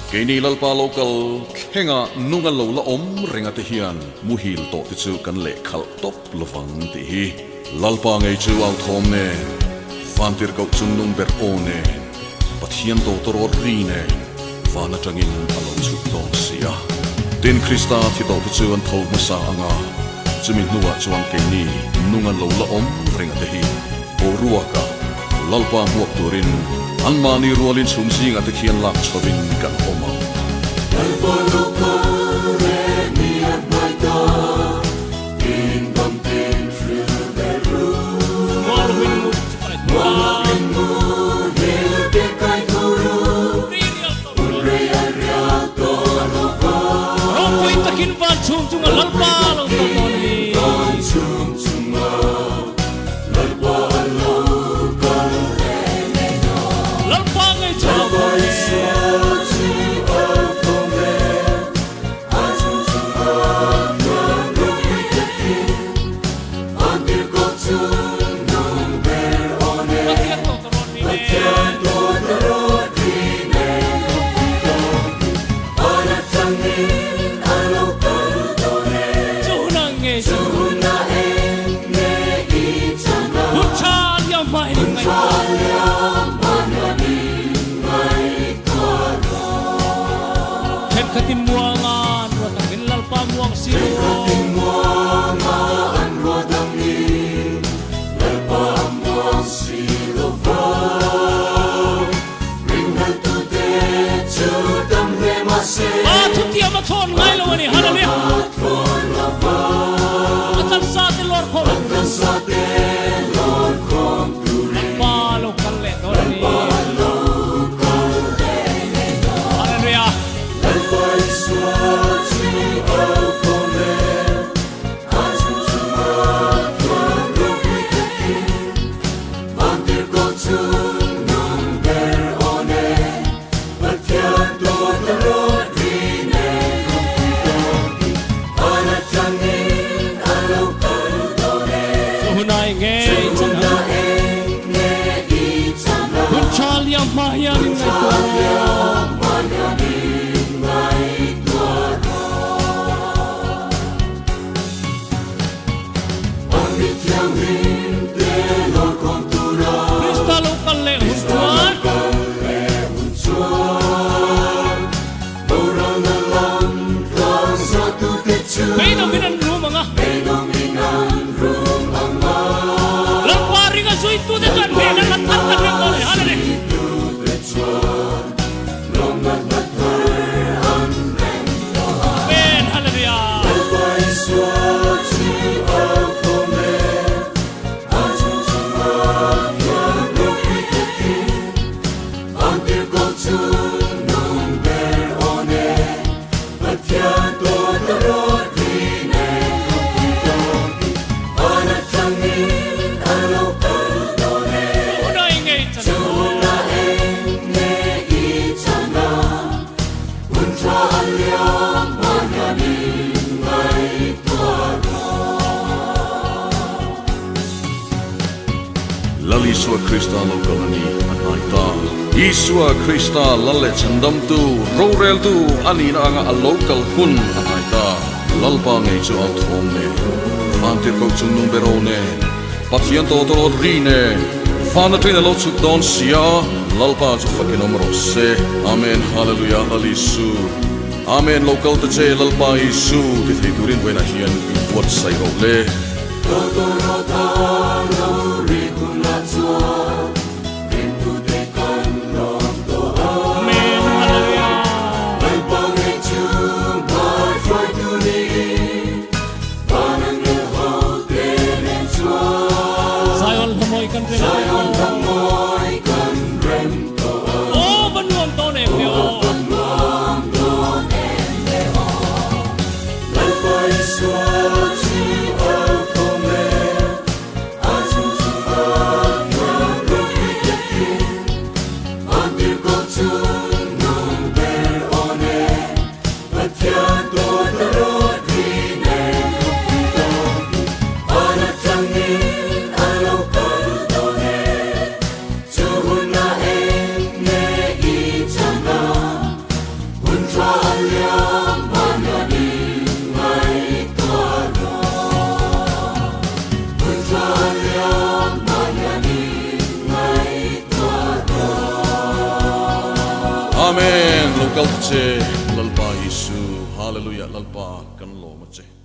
Kay ni lalpa local henga nungan lo la ringa te hian muhil to ti chu kan le khal top lovang ti hi lalpa ngai chu al thom ne vantir kau chung nung ber one pathian to tor ri ne vana tangin alo chu to sia tin krista thi to ti chu an thol ma sa anga chumin nuwa chuang ke ni nungan lo la ringa te hi o ruaka lalpa huak turin an mani rualin sumsi nga te khian lak chawin kan oma Lalpa loka re mi at mai ta kingdom ten through the room Marwin mu hil te kai toru Unre arya to loka Rong koi takin van chung chung lalpa lo to ni Van chung chung lalpa loka re lalpa ngai cha Katim muangan watangin lalpa muang siro Katim muangan watangin lalpa muang siro Ringhal to de chudam le mase tuti amathon ngai lo ni hallelujah Amathon lava atan sa te lord khom Atan sa te lord khom turi lalpa lo kal lehna ni hallelujah Lalpa iswati alkome Azuzuma Tuandropi keki Vantir kochun number one Patiato tarot rine Kompitoki Anatangin alaw kaldone hunai nge Sehuna enge itana hunchal yang mahyan Untalya mayani Krista lo kal lehna Bedominan room anga lalpa ringa sui tu de kan bena latar kan ko ben hallelujah Laliswa Krista lokalani anaita Iswa Krista lalle chandam tu rorel tu anina anga a local kun anaita lalpa ngai chu al thom ne vantir ko chu numero ne pathian to to rine fana trina lo chu don sia lalpa chu fucking numero se amen hallelujah alisu amen local te che lalpa isu ti thei turin wena hian what sai ro le Amen. Local che lalpa Yesu. Hallelujah. Lalpa kan lo mache.